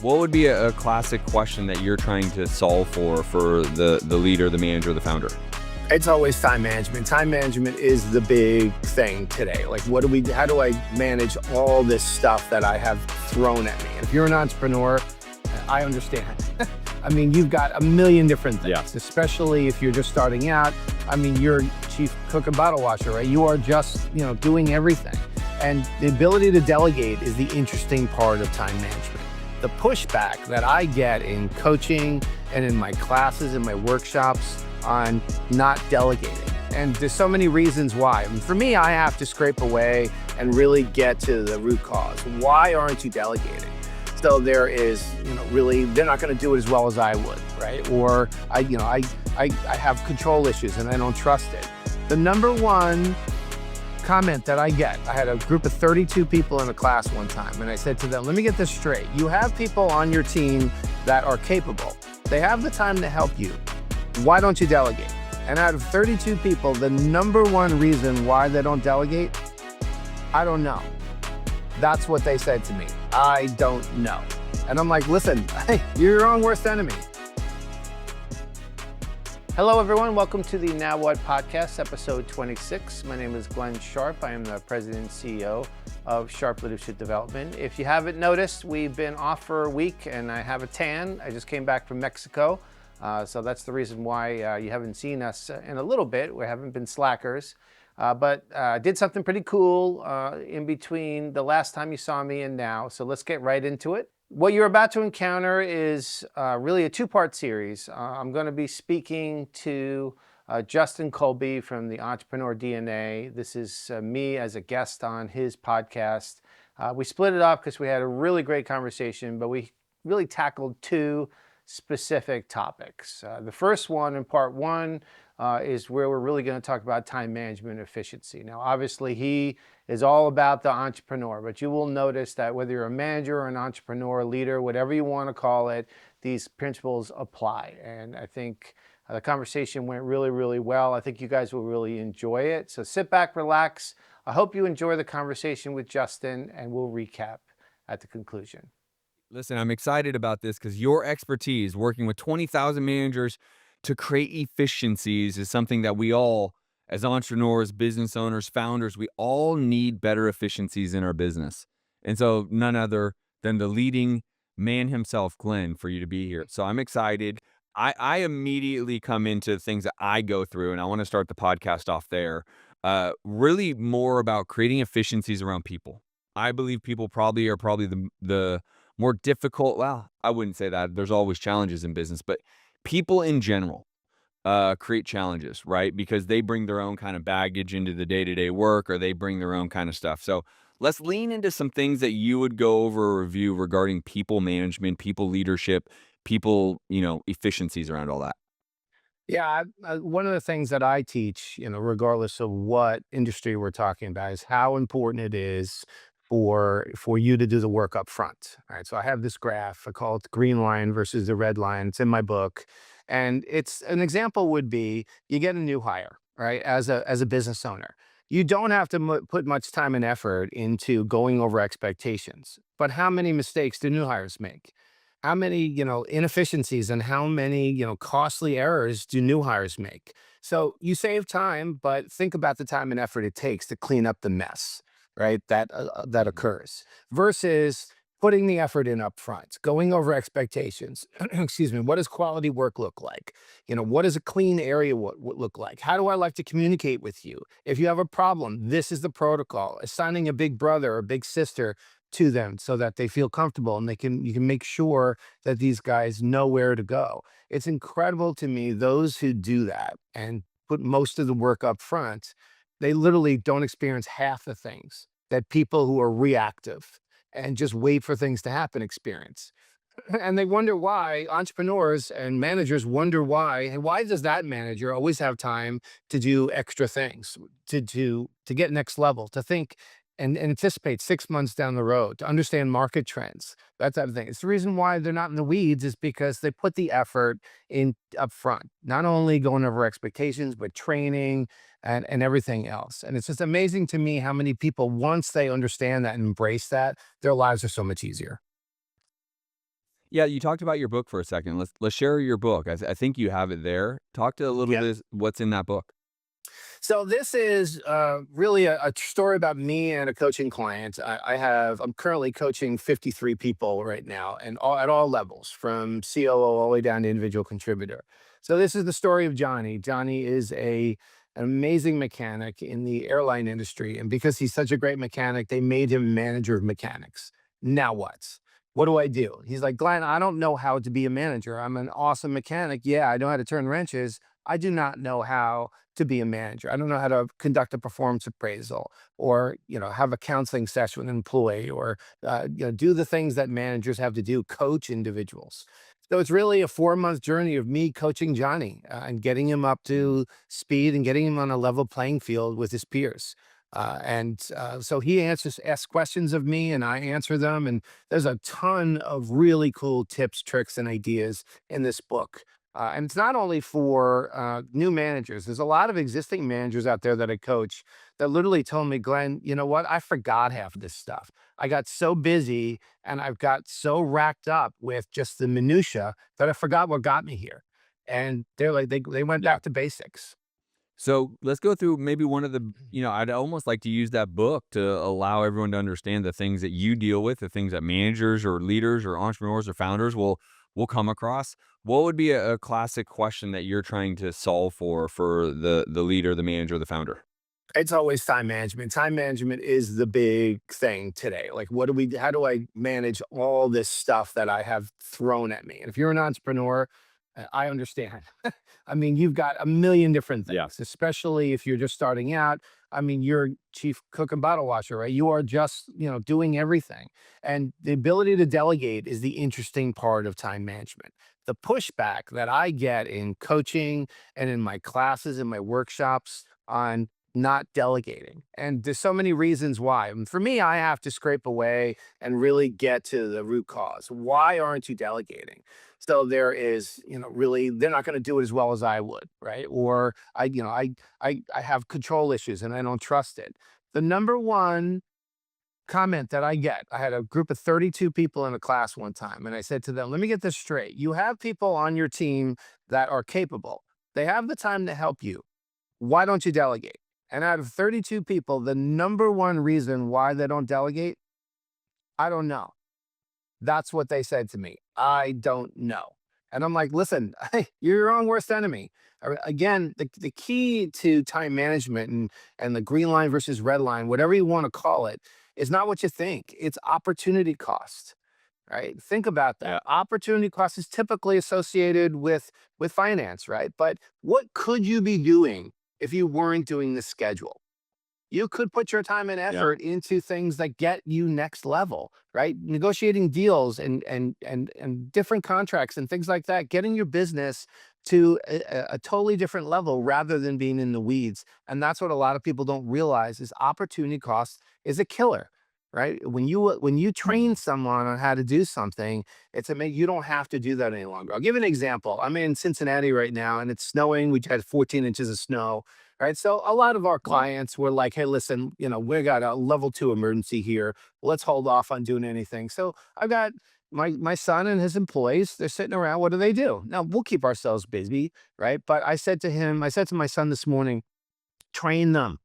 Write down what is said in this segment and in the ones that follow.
What would be a classic question that you're trying to solve for the leader, the manager, the founder? It's always time management. Time management is the big thing today. Like, how do I manage all this stuff that I have thrown at me? And if you're an entrepreneur, I understand. I mean, you've got a million different things, especially if you're just starting out. I mean, you're chief cook and bottle washer, right? You are just, doing everything. And the ability to delegate is the interesting part of time management. The pushback that I get in coaching and in my classes and my workshops on not delegating. And there's so many reasons why. And for me, I have to scrape away and really get to the root cause. Why aren't you delegating? So there is, really, they're not going to do it as well as I would, right? Or I have control issues and I don't trust it. The number one comment that I get, I had a group of 32 people in a class one time, and I said to them, let me get this straight. You have people on your team that are capable. They have the time to help you. Why don't you delegate? And out of 32 people, the number one reason why they don't delegate, I don't know. That's what they said to me. I don't know. And I'm like, listen, you're your own worst enemy. Hello, everyone. Welcome to the Now What podcast, episode 26. My name is Glenn Sharp. I am the president and CEO of Sharp Leadership Development. If you haven't noticed, we've been off for a week and I have a tan. I just came back from Mexico. So that's the reason why you haven't seen us in a little bit. We haven't been slackers, but did something pretty cool in between the last time you saw me and now. So let's get right into it. What you're about to encounter is really a two-part series. I'm going to be speaking to Justin Colby from the Entrepreneur DNA. This is me as a guest on his podcast. We split it up because we had a really great conversation, but we really tackled two specific topics. The first one in part one is where we're really going to talk about time management efficiency. Now, obviously, he is all about the entrepreneur, but you will notice that whether you're a manager or an entrepreneur, leader, whatever you want to call it, these principles apply. And I think the conversation went really, really well. I think you guys will really enjoy it. So sit back, relax. I hope you enjoy the conversation with Justin, and we'll recap at the conclusion. Listen, I'm excited about this because your expertise working with 20,000 managers to create efficiencies is something that we all, as entrepreneurs, business owners, founders, we all need better efficiencies in our business. And so none other than the leading man himself, Glenn, for you to be here. So I'm excited. I immediately come into things that I go through, and I want to start the podcast off there. Really more about creating efficiencies around people. I believe people probably are the more difficult, well, I wouldn't say that. There's always challenges in business, but people in general create challenges, right? Because they bring their own kind of baggage into the day-to-day work, or they bring their own kind of stuff. So let's lean into some things that you would go over or review regarding people management, people leadership, people, efficiencies around all that. Yeah, one of the things that I teach, regardless of what industry we're talking about, is how important it is for you to do the work up front. All right. So I have this graph. I call it the green line versus the red line. It's in my book. And it's an example would be you get a new hire, right? As a business owner. You don't have to put much time and effort into going over expectations. But how many mistakes do new hires make? How many, inefficiencies and how many, costly errors do new hires make? So you save time, but think about the time and effort it takes to clean up the mess, right? That occurs versus putting the effort in up front, going over expectations. Excuse me. What does quality work look like? What does a clean area look like? How do I like to communicate with you? If you have a problem, this is the protocol. Assigning a big brother or big sister to them so that they feel comfortable and you can make sure that these guys know where to go. It's incredible to me, those who do that and put most of the work up front, they literally don't experience half the things that people who are reactive and just wait for things to happen experience. And they wonder why entrepreneurs and managers wonder why does that manager always have time to do extra things, to get next level, to think and anticipate 6 months down the road, to understand market trends, that type of thing. It's the reason why they're not in the weeds is because they put the effort in up front, not only going over expectations, but training and everything else. And it's just amazing to me how many people, once they understand that and embrace that, their lives are so much easier. Yeah, you talked about your book for a second. Let's share your book. I think you have it there. Talk to a little Yeah. bit what's in that book. So this is really a story about me and a coaching client. I'm currently coaching 53 people right now, and at all levels, from COO all the way down to individual contributor. So this is the story of Johnny. Johnny is an amazing mechanic in the airline industry, and because he's such a great mechanic, they made him manager of mechanics. Now what? What do I do? He's like, Glenn, I don't know how to be a manager. I'm an awesome mechanic. Yeah, I know how to turn wrenches. I do not know how to be a manager. I don't know how to conduct a performance appraisal or, have a counseling session with an employee or, do the things that managers have to do, coach individuals. So it's really a 4-month journey of me coaching Johnny and getting him up to speed and getting him on a level playing field with his peers. So he asks questions of me and I answer them. And there's a ton of really cool tips, tricks, and ideas in this book. And it's not only for new managers. There's a lot of existing managers out there that I coach that literally told me, Glenn, you know what? I forgot half of this stuff. I got so busy and I've got so racked up with just the minutia that I forgot what got me here. And they're like, they went Yeah. back to basics. So let's go through maybe one of I'd almost like to use that book to allow everyone to understand the things that you deal with, the things that managers or leaders or entrepreneurs or founders will come across. What would be a classic question that you're trying to solve for the leader, the manager, the founder? It's always time management. Time management is the big thing today. Like, how do I manage all this stuff that I have thrown at me? And if you're an entrepreneur, I understand. I mean, you've got a million different Yeah. things, especially if you're just starting out. I mean, you're chief cook and bottle washer, right? You are just, doing everything. And the ability to delegate is the interesting part of time management. The pushback that I get in coaching and in my classes and my workshops on not delegating. And there's so many reasons why. And for me, I have to scrape away and really get to the root cause. Why aren't you delegating? So there is, really, they're not going to do it as well as I would, right? Or I have control issues and I don't trust it. The number one comment that I get, I had a group of 32 people in a class one time, and I said to them, let me get this straight. You have people on your team that are capable. They have the time to help you. Why don't you delegate? And out of 32 people, the number one reason why they don't delegate, I don't know. That's what they said to me. I don't know. And I'm like, listen, you're your own worst enemy. Again, the key to time management and the green line versus red line, whatever you want to call it, is not what you think. It's opportunity cost, right? Think about Yeah. that. Opportunity cost is typically associated with finance, right? But what could you be doing if you weren't doing the schedule? You could put your time and Yeah. effort into things that get you next level, right? Negotiating deals and different contracts and things like that, getting your business to a totally different level rather than being in the weeds. And that's what a lot of people don't realize is opportunity cost is a killer. Right. When you train Mhm. someone on how to do something, you don't have to do that any longer. I'll give you an example. I'm in Cincinnati right now and it's snowing. We had 14 inches of snow. Right. So a lot of our Wow. clients were like, hey, listen, we got a level 2 emergency here. Let's hold off on doing anything. So I've got my son and his employees, they're sitting around. What do they do? Now we'll keep ourselves busy, right? But I said to my son this morning, train them.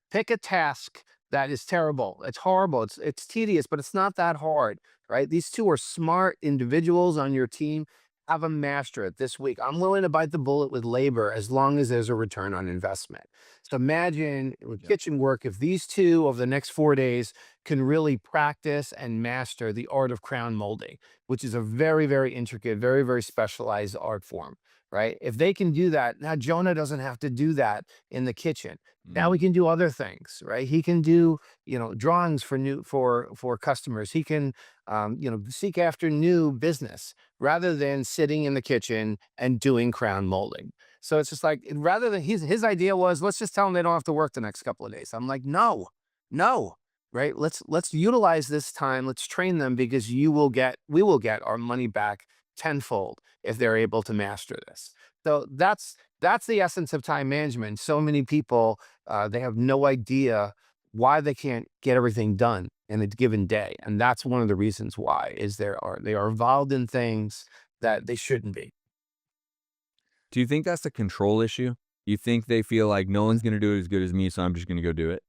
Pick a task that is terrible. It's horrible. It's tedious, but it's not that hard, right? These two are smart individuals on your team. Have them master it this week. I'm willing to bite the bullet with labor as long as there's a return on investment. So imagine with Yeah. kitchen work, if these two over the next 4 days can really practice and master the art of crown molding, which is a very, very intricate, very, very specialized art form, right? If they can do that, now Jonah doesn't have to do that in the kitchen. Now he Mm. can do other things, right? He can do, drawings for customers. He can, seek after new business rather than sitting in the kitchen and doing crown molding. So it's just like rather than his idea was let's just tell them they don't have to work the next couple of days. I'm like, no, no, right? Let's utilize this time. Let's train them because we will get our money back tenfold if they're able to master this. So that's the essence of time management. So many people they have no idea why they can't get everything done in a given day. And that's one of the reasons why is they are involved in things that they shouldn't be. Do you think that's a control issue? You think they feel like no one's gonna do it as good as me, so I'm just gonna go do it?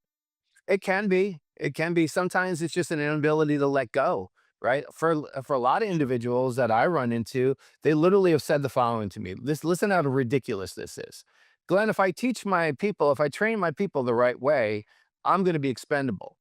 It can be. It can be. Sometimes it's just an inability to let go, right? For a lot of individuals that I run into, they literally have said the following to me. Listen how ridiculous this is. Glenn, if I teach my people, if I train my people the right way, I'm going to be expendable.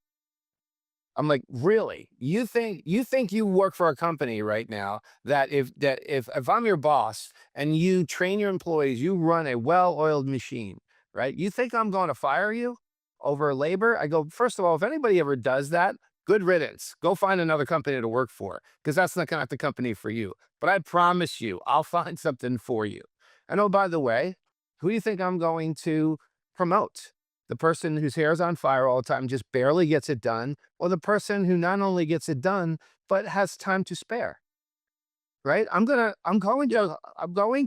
I'm like, really? You think you work for a company right now that if I'm your boss and you train your employees, you run a well-oiled machine, right? You think I'm going to fire you over labor? I go, first of all, if anybody ever does that, good riddance. Go find another company to work for because that's not the company for you. But I promise you, I'll find something for you. And oh, by the way, who do you think I'm going to promote? The person whose hair is on fire all the time just barely gets it done, or the person who not only gets it done, but has time to spare, right? I'm going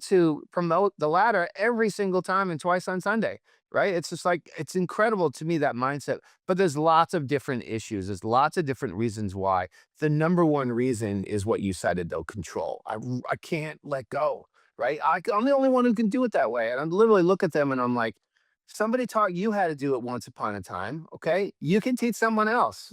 to promote the latter every single time and twice on Sunday, right? It's just like, it's incredible to me, that mindset. But there's lots of different issues. There's lots of different reasons why. The number one reason is what you cited, though, control. I can't let go, right? I'm the only one who can do it that way. And I literally look at them and I'm like, somebody taught you how to do it once upon a time. Okay. You can teach someone else.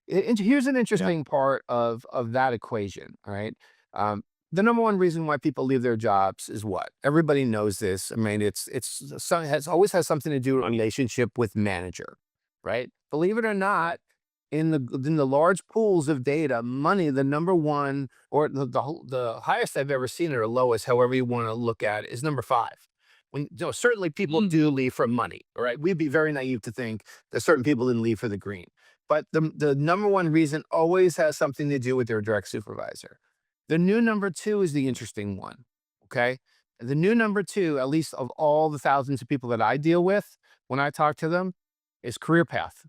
Here's an Yeah. interesting part of that equation. All right. Um, the number one reason why people leave their jobs is what? Everybody knows this. I mean, has always has something to do with relationship with manager, right? Believe it or Right. not, in the large pools of data, money, the number one or the highest I've ever seen it or lowest, however you want to look at it, is number five. Certainly people Mm. do leave for money. All right, we'd be very naive to think that certain people didn't leave for the green. But the number one reason always has something to do with their direct supervisor. The new number two is the interesting one. Okay. The new number two, at least of all the thousands of people that I deal with when I talk to them, is career path.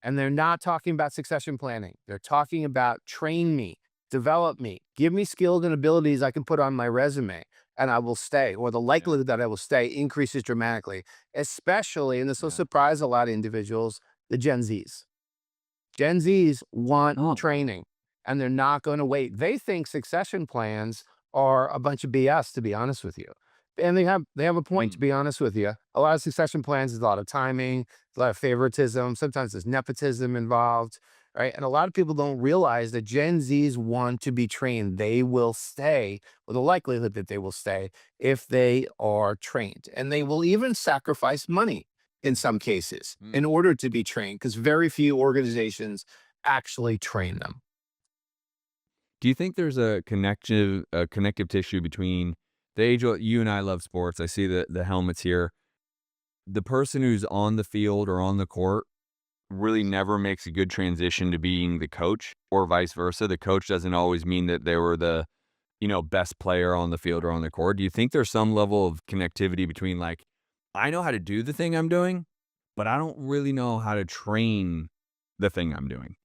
And they're not talking about succession planning. They're talking about train me, develop me, give me skills and abilities I can put on my resume and I will stay, or the Yeah. likelihood that I will stay increases dramatically, especially, and this will Yeah. surprise a lot of individuals, the Gen Zs. Gen Zs want Oh, training and they're not going to wait. They think succession plans are a bunch of BS, to be honest with you. And they have a point, to mm, be honest with you. A lot of succession plans is a lot of timing, a lot of favoritism. Sometimes there's nepotism involved, right? And a lot of people don't realize that Gen Zs want to be trained. They will stay, with the likelihood that they will stay if they are trained. And they will even sacrifice money in some cases mm. in order to be trained because very few organizations actually train them. Do you think there's a connective tissue between the age of you and I love sports. I see the helmets here. The person who's on the field or on the court really never makes a good transition to being the coach or vice versa. The coach doesn't always mean that they were the, best player on the field or on the court. Do you think there's some level of connectivity between like, I know how to do the thing I'm doing, but I don't really know how to train the thing I'm doing?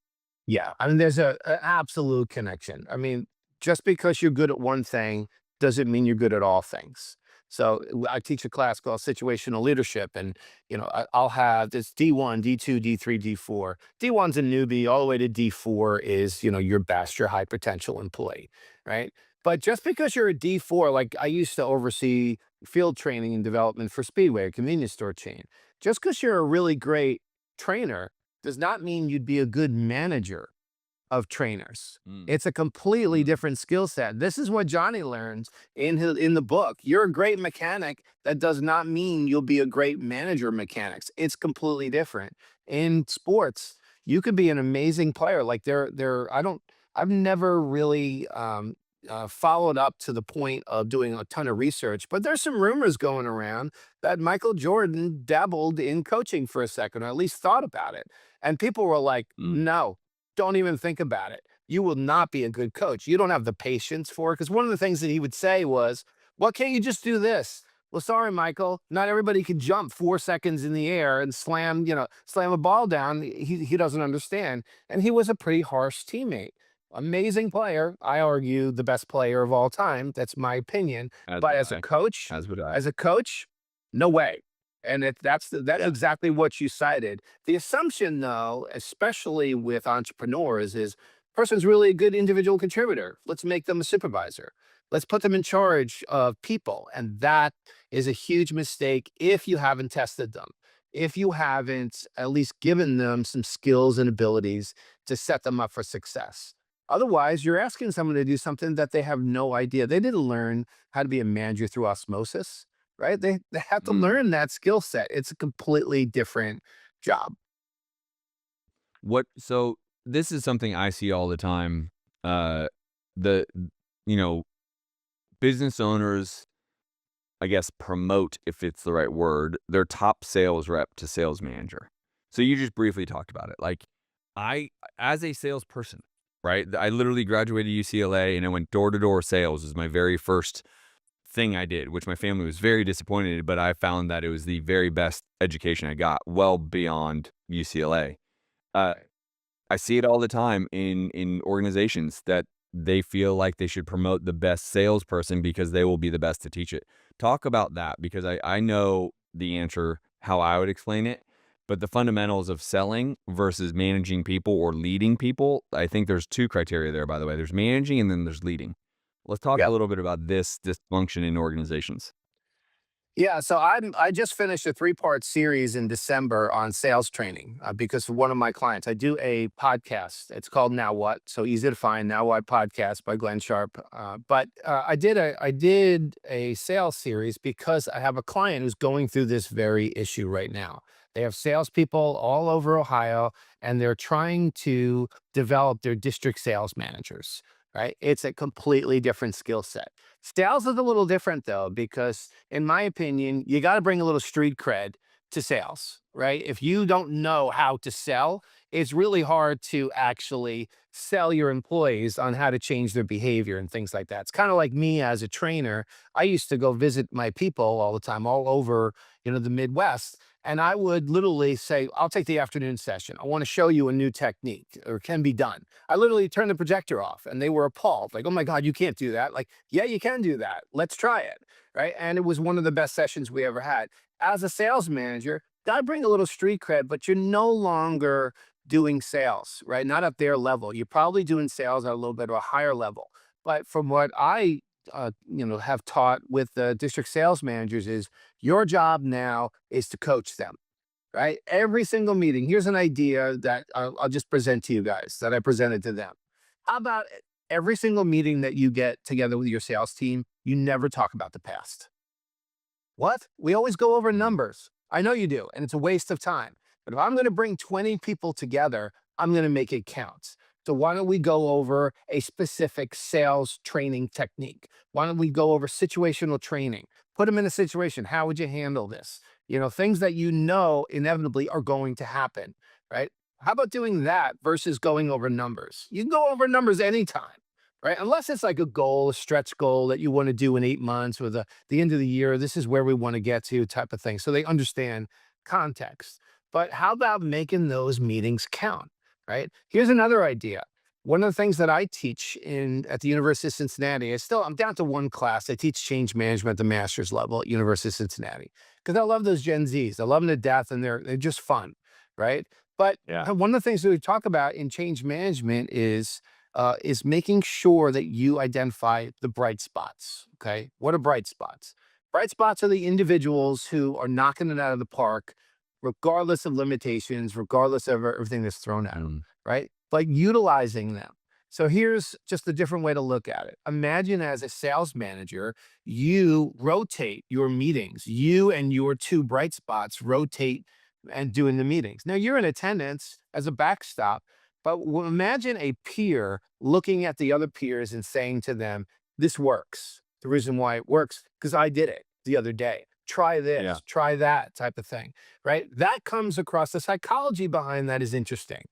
Yeah, I mean, there's a absolute connection. I mean, just because you're good at one thing doesn't mean you're good at all things. So I teach a class called situational leadership, and I'll have this D1, D2, D3, D4. D1's a newbie, all the way to D4 is your best, your high potential employee, right? But just because you're a D4, like I used to oversee field training and development for Speedway, a convenience store chain. Just because you're a really great trainer does not mean you'd be a good manager of trainers. Mm, It's a completely mm, different skill set. This is what Johnny learns in the book. You're a great mechanic. That does not mean you'll be a great manager of mechanics. It's completely different. In sports, you could be an amazing player. Like I've never really followed up to the point of doing a ton of research, but there's some rumors going around that Michael Jordan dabbled in coaching for a second, or at least thought about it. And people were like, mm. no, don't even think about it. You will not be a good coach. You don't have the patience for it. Because one of the things that he would say was, well, can't you just do this? Well, sorry, Michael. Not everybody can jump 4 seconds in the air and slam a ball down. He doesn't understand. And he was a pretty harsh teammate. Amazing player. I argue the best player of all time. That's my opinion. As But would I. As would I. as a coach, no way. And that's exactly what you cited. The assumption, though, especially with entrepreneurs, is person's really a good individual contributor. Let's make them a supervisor. Let's put them in charge of people. And that is a huge mistake if you haven't tested them, if you haven't at least given them some skills and abilities to set them up for success. Otherwise, you're asking someone to do something that they have no idea. They didn't learn how to be a manager through osmosis, right? They have to Mm. learn that skill set. It's a completely different job. What so this is something I see all the time. The you know, business owners, I guess, promote, if it's the right word, their top sales rep to sales manager. So you just briefly talked about it. Like I, as a salesperson, right? I literally graduated UCLA and I went door to door sales is my very first thing I did, which my family was very disappointed, but I found that it was the very best education I got, well beyond UCLA. Uh, Right. I see it all the time in organizations that they feel like they should promote the best salesperson because they will be the best to teach it. Talk about that because I know the answer how I would explain it, but the fundamentals of selling versus managing people or leading people, I think there's 2 criteria there, by the way. There's managing and then there's leading. Let's talk a Yeah. little bit about this dysfunction in organizations. Yeah, so I just finished a three-part series in December on sales training because of one of my clients. I do a podcast. It's called Now What, so easy to find. Now What podcast by Glenn Sharp. But I did a sales series because I have a client who's going through this very issue right now. They have salespeople all over Ohio, and they're trying to develop their district sales managers. Right? It's a completely different skill set. Sales is a little different though, because in my opinion, you got to bring a little street cred to sales, right? If you don't know how to sell, it's really hard to actually sell your employees on how to change their behavior and things like that. It's kind of like me as a trainer. I used to go visit my people all the time, all over, the Midwest. And I would literally say, I'll take the afternoon session. I want to show you a new technique or can be done. I literally turned the projector off and they were appalled. Like, oh my God, you can't do that. Like, yeah, you can do that. Let's try it. Right. And it was one of the best sessions we ever had. As a sales manager, got to bring a little street cred, but you're no longer doing sales, right? Not at their level. You're probably doing sales at a little bit of a higher level. But from what I, have taught with the district sales managers is your job now is to coach them, right? Every single meeting. Here's an idea that I'll just present to you guys that I presented to them. How about every single meeting that you get together with your sales team, you never talk about the past? What? We always go over Mm. numbers. I know you do, and it's a waste of time. But if I'm going to bring 20 people together, I'm going to make it count. So why don't we go over a specific sales training technique? Why don't we go over situational training? Put them in a situation. How would you handle this? Things that inevitably are going to happen, right? How about doing that versus going over numbers? You can go over numbers anytime, right? Unless it's like a goal, a stretch goal that you want to do in 8 months or the end of the year, this is where we want to get to type of thing. So they understand context. But how about making those meetings count, right? Here's another idea. One of the things that I teach at the University of Cincinnati is I'm down to one class. I teach change management at the master's level at University of Cincinnati because I love those Gen Zs. I love them to death and they're just fun, right? But Yeah. one of the things that we talk about in change management is making sure that you identify the bright spots. Okay. What are bright spots? Bright spots are the individuals who are knocking it out of the park, regardless of limitations, regardless of everything that's thrown at them, Mm. right? But utilizing them. So here's just a different way to look at it. Imagine as a sales manager, you rotate your meetings. You and your two bright spots rotate and doing the meetings. Now you're in attendance as a backstop, but imagine a peer looking at the other peers and saying to them, this works. The reason why it works, because I did it the other day. Try Yeah. this, try that type of thing, right? That comes across the psychology behind that is interesting.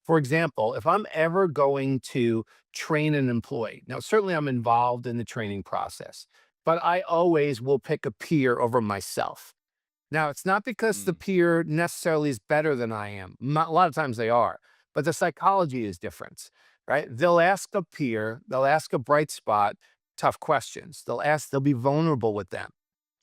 For example, if I'm ever going to train an employee, now certainly I'm involved in the training process, but I always will pick a peer over myself. Now, it's not because the Mm. peer necessarily is better than I am. A lot of times they are, but the psychology is different, right? They'll ask a peer, they'll ask a bright spot, tough questions. They'll be vulnerable with them.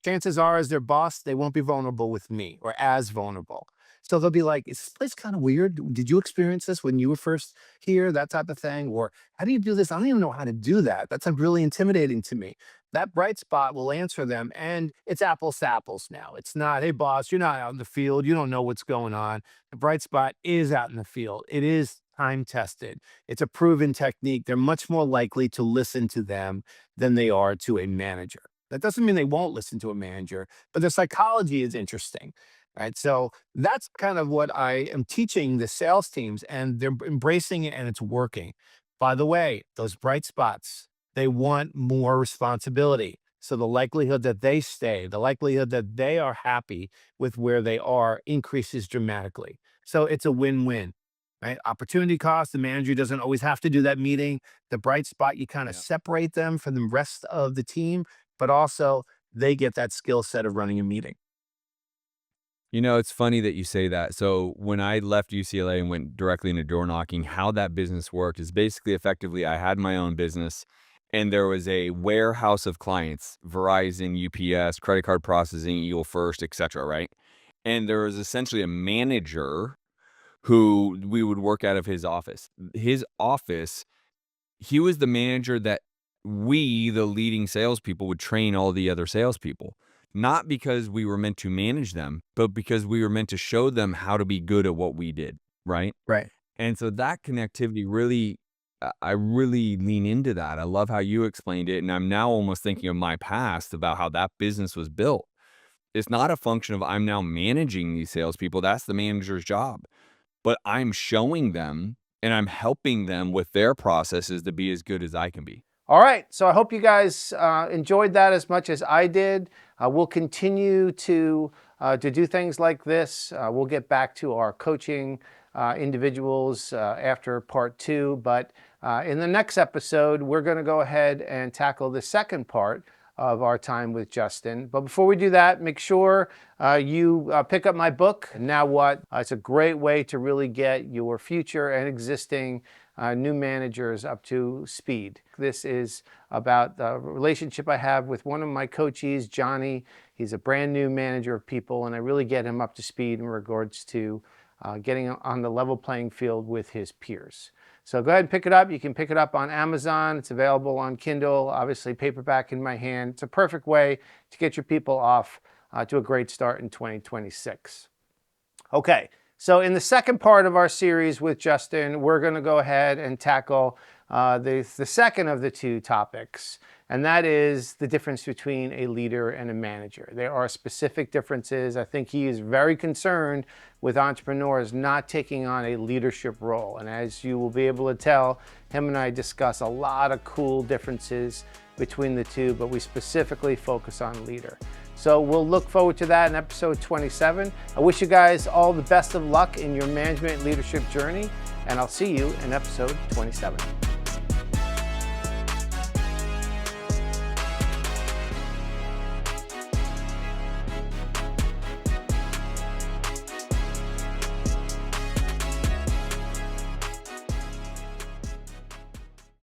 chances are as their boss, they won't be vulnerable with me or as vulnerable. So they'll be like, is this place kind of weird? Did you experience this when you were first here? That type of thing. Or how do you do this? I don't even know how to do that. That's like really intimidating to me. That bright spot will answer them. And it's apples to apples now. It's not, hey, boss, you're not out in the field. You don't know what's going on. The bright spot is out in the field. It is time tested. It's a proven technique. They're much more likely to listen to them than they are to a manager. That doesn't mean they won't listen to a manager, but the psychology is interesting, right? So that's kind of what I am teaching the sales teams, and they're embracing it and it's working. By the way, those bright spots, they want more responsibility. So the likelihood that they stay, the likelihood that they are happy with where they are increases dramatically. So it's a win-win, right? Opportunity cost, the manager doesn't always have to do that meeting. The bright spot, you kind of Yeah. separate them from the rest of the team, but also they get that skill set of running a meeting. It's funny that you say that. So when I left UCLA and went directly into door knocking, how that business worked is basically effectively I had my own business and there was a warehouse of clients, Verizon, UPS, credit card processing, Eagle First, etc. Right. And there was essentially a manager who we would work out of his office. His office, he was the manager that we, the leading salespeople, would train all the other salespeople. Not because we were meant to manage them, but because we were meant to show them how to be good at what we did, right? Right. And so that connectivity really, I really lean into that. I love how you explained it. And I'm now almost thinking of my past about how that business was built. It's not a function of I'm now managing these salespeople. That's the manager's job. But I'm showing them and I'm helping them with their processes to be as good as I can be. All right, so I hope you guys enjoyed that as much as I did. We'll continue to do things like this. We'll get back to our coaching individuals after part 2, but in the next episode, we're going to go ahead and tackle the second part of our time with Justin. But before we do that, make sure you pick up my book, Now What? It's a great way to really get your future and existing new managers up to speed. This is about the relationship I have with one of my coaches, Johnny. He's a brand new manager of people, and I really get him up to speed in regards to getting on the level playing field with his peers. So go ahead and pick it up. You can pick it up on Amazon. It's available on Kindle, obviously paperback in my hand. It's a perfect way to get your people off to a great start in 2026. Okay, so in the second part of our series with Justin, we're going to go ahead and tackle the second of the 2 topics, and that is the difference between a leader and a manager. There are specific differences. I think he is very concerned with entrepreneurs not taking on a leadership role, and as you will be able to tell, him and I discuss a lot of cool differences between the 2, but we specifically focus on leader. So we'll look forward to that in episode 27. I wish you guys all the best of luck in your management and leadership journey, and I'll see you in episode 27.